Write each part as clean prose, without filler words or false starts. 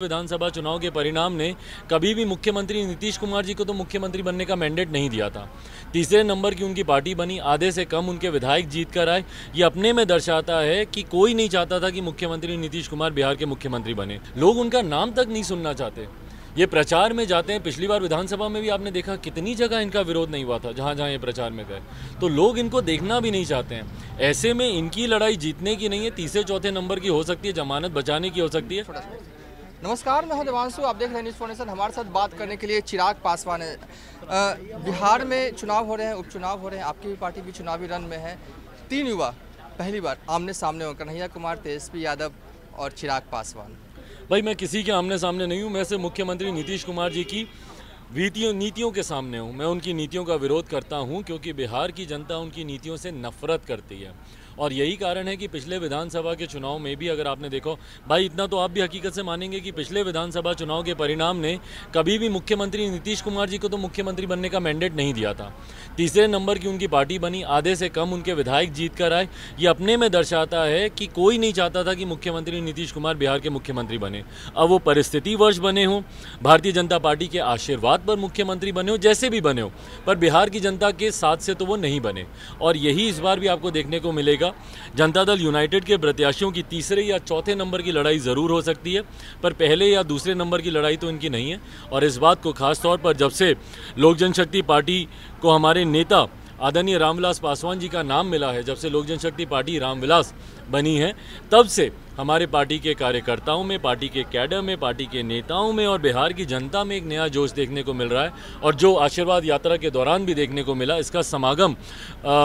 विधानसभा चुनाव के परिणाम ने कभी भी मुख्यमंत्री नीतीश कुमार जी को तो मुख्यमंत्री बनने का मैंडेट नहीं दिया था। तीसरे नंबर की उनकी पार्टी बनी, आधे से कम उनके विधायक जीत कर आए। ये अपने में दर्शाता है कि कोई नहीं चाहता था कि मुख्यमंत्री नीतीश कुमार बिहार के मुख्यमंत्री बने। लोग उनका नाम तक नहीं सुनना चाहते। ये प्रचार में जाते हैं। पिछली बार विधानसभा में भी आपने देखा कितनी जगह इनका विरोध नहीं हुआ था, जहाँ जहाँ ये प्रचार में गए। तो लोग इनको देखना भी नहीं चाहते हैं। ऐसे में इनकी लड़ाई जीतने की नहीं है, तीसरे चौथे नंबर की हो सकती है, जमानत बचाने की हो सकती है। नमस्कार, मैं हूं देवांशु, आप देख रहे हैं न्यूज़ फाउंडेशन। हमारे साथ बात करने के लिए चिराग पासवान है। बिहार में चुनाव हो रहे हैं, उपचुनाव हो रहे हैं, आपकी भी पार्टी भी चुनावी रन में है। 3 युवा पहली बार आमने सामने हो, कन्हैया कुमार, तेजस्वी यादव और चिराग पासवान। भाई मैं किसी के आमने सामने नहीं हूँ, मैं सिर्फ मुख्यमंत्री नीतीश कुमार जी की नीतियों के सामने हूँ। मैं उनकी नीतियों का विरोध करता हूँ क्योंकि बिहार की जनता उनकी नीतियों से नफरत करती है। और यही कारण है कि पिछले विधानसभा के चुनाव में भी अगर आपने देखो, भाई इतना तो आप भी हकीकत से मानेंगे कि पिछले विधानसभा चुनाव के परिणाम ने कभी भी मुख्यमंत्री नीतीश कुमार जी को तो मुख्यमंत्री बनने का मैंडेट नहीं दिया था। तीसरे नंबर की उनकी पार्टी बनी, आधे से कम उनके विधायक जीत कर आए। ये अपने में दर्शाता है कि कोई नहीं चाहता था कि मुख्यमंत्री नीतीश कुमार बिहार के मुख्यमंत्री बने। अब वो परिस्थितिवश बने हों, भारतीय जनता पार्टी के आशीर्वाद पर मुख्यमंत्री बने हो, जैसे भी बने हो, पर बिहार की जनता के साथ से तो वो नहीं बने। और यही इस बार भी आपको देखने को मिलेगा। जनता दल यूनाइटेड के प्रत्याशियों की तीसरे या चौथे नंबर की लड़ाई ज़रूर हो सकती है, पर पहले या दूसरे नंबर की लड़ाई तो इनकी नहीं है। और इस बात को खास तौर पर जब से लोक जनशक्ति पार्टी को हमारे नेता आदरणीय रामविलास पासवान जी का नाम मिला है, जब से लोक जनशक्ति पार्टी रामविलास बनी है, तब से हमारे पार्टी के कार्यकर्ताओं में, पार्टी के कैडर में, पार्टी के नेताओं में और बिहार की जनता में एक नया जोश देखने को मिल रहा है। और जो आशीर्वाद यात्रा के दौरान भी देखने को मिला, इसका समागम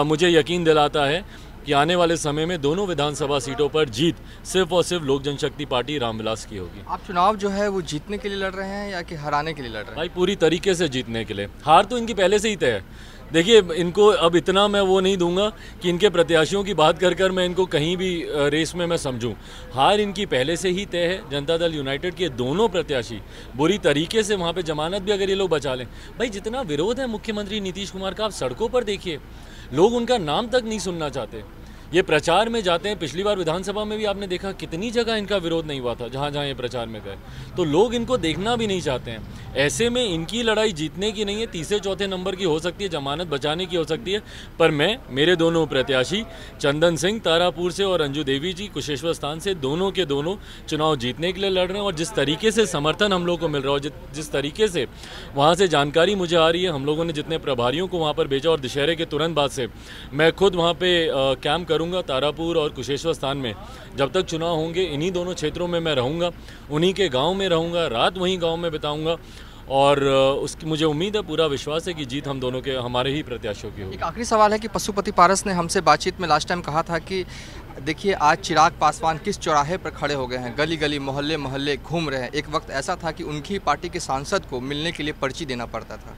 मुझे यकीन दिलाता है कि आने वाले समय में दोनों विधानसभा सीटों पर जीत सिर्फ और सिर्फ लोक जनशक्ति पार्टी रामविलास की होगी। आप चुनाव जो है वो जीतने के लिए लड़ रहे हैं या कि हराने के लिए लड़ रहे हैं? भाई पूरी तरीके से जीतने के लिए। हार तो इनकी पहले से ही तय है। देखिए, इनको अब इतना मैं वो नहीं दूंगा कि इनके प्रत्याशियों की बात कर मैं इनको कहीं भी रेस में मैं समझूं। हार इनकी पहले से ही तय है। जनता दल यूनाइटेड के दोनों प्रत्याशी बुरी तरीके से वहाँ पे जमानत भी अगर ये लोग बचा लें। भाई जितना विरोध है मुख्यमंत्री नीतीश कुमार का, आप सड़कों पर देखिए, लोग उनका नाम तक नहीं सुनना चाहते। ये प्रचार में जाते हैं। पिछली बार विधानसभा में भी आपने देखा कितनी जगह इनका विरोध नहीं हुआ था, जहाँ जहाँ ये प्रचार में गए। तो लोग इनको देखना भी नहीं चाहते हैं। ऐसे में इनकी लड़ाई जीतने की नहीं है, तीसरे चौथे नंबर की हो सकती है, जमानत बचाने की हो सकती है। पर मेरे दोनों प्रत्याशी चंदन सिंह तारापुर से और अंजू देवी जी कुशेश्वर स्थान से, दोनों के दोनों चुनाव जीतने के लिए लड़ रहे हैं। और जिस तरीके से समर्थन हम लोग को मिल रहा है, जिस तरीके से वहाँ से जानकारी मुझे आ रही है, हम लोगों ने जितने प्रभारियों को वहाँ पर भेजा और दशहरे के तुरंत बाद से मैं खुद वहाँ पर कैंप करूँगा तारापुर और कुशेश्वर स्थान में। जब तक चुनाव होंगे इन्हीं दोनों क्षेत्रों में मैं रहूँगा, उन्हीं के गांव में रहूँगा, रात वहीं गांव में बिताऊँगा। और उसकी मुझे उम्मीद है, पूरा विश्वास है कि जीत हम दोनों के, हमारे ही प्रत्याशियों की होगी। एक आखिरी सवाल है कि पशुपति पारस ने हमसे बातचीत में लास्ट टाइम कहा था कि देखिए आज चिराग पासवान किस चौराहे पर खड़े हो गए हैं, गली गली मोहल्ले मोहल्ले घूम रहे हैं। एक वक्त ऐसा था कि उनकी पार्टी के सांसद को मिलने के लिए पर्ची देना पड़ता था।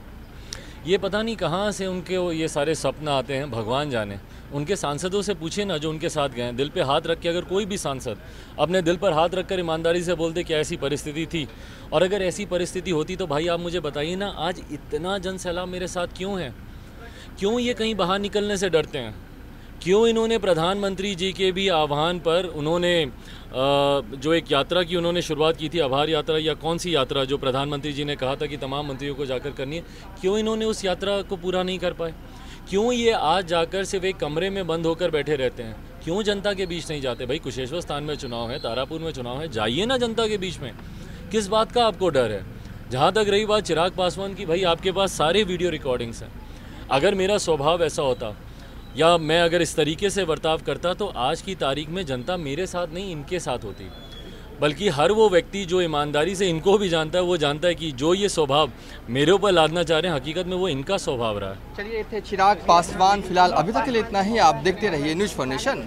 ये पता नहीं कहाँ से उनके ये सारे सपना आते हैं, भगवान जाने। उनके सांसदों से पूछिए ना, जो उनके साथ गए, दिल पे हाथ रख के अगर कोई भी सांसद अपने दिल पर हाथ रखकर ईमानदारी से बोलते क्या ऐसी परिस्थिति थी, और अगर ऐसी परिस्थिति होती तो भाई आप मुझे बताइए ना, आज इतना जनसैलाब मेरे साथ क्यों है? क्यों ये कहीं बाहर निकलने से डरते हैं? क्यों इन्होंने प्रधानमंत्री जी के भी आह्वान पर उन्होंने जो एक यात्रा की उन्होंने शुरुआत की थी, आभार यात्रा या कौन सी यात्रा जो प्रधानमंत्री जी ने कहा था कि तमाम मंत्रियों को जाकर करनी है, क्यों इन्होंने उस यात्रा को पूरा नहीं कर पाए? क्यों ये आज जाकर सिर्फ एक कमरे में बंद होकर बैठे रहते हैं? क्यों जनता के बीच नहीं जाते? भाई कुशेश्वर स्थान में चुनाव है, तारापुर में चुनाव है, जाइए ना जनता के बीच में। किस बात का आपको डर है? जहाँ तक रही बात चिराग पासवान की, भाई आपके पास सारे वीडियो रिकॉर्डिंग्स हैं। अगर मेरा स्वभाव ऐसा होता या मैं अगर इस तरीके से बर्ताव करता तो आज की तारीख में जनता मेरे साथ नहीं इनके साथ होती। बल्कि हर वो व्यक्ति जो ईमानदारी से इनको भी जानता है, वो जानता है कि जो ये स्वभाव मेरे ऊपर लादना चाह रहे हैं, हकीकत में वो इनका स्वभाव रहा है। चलिए, थे चिराग पासवान। फिलहाल अभी तक के लिए इतना ही। आप देखते रहिए न्यूज़ फाउंडेशन।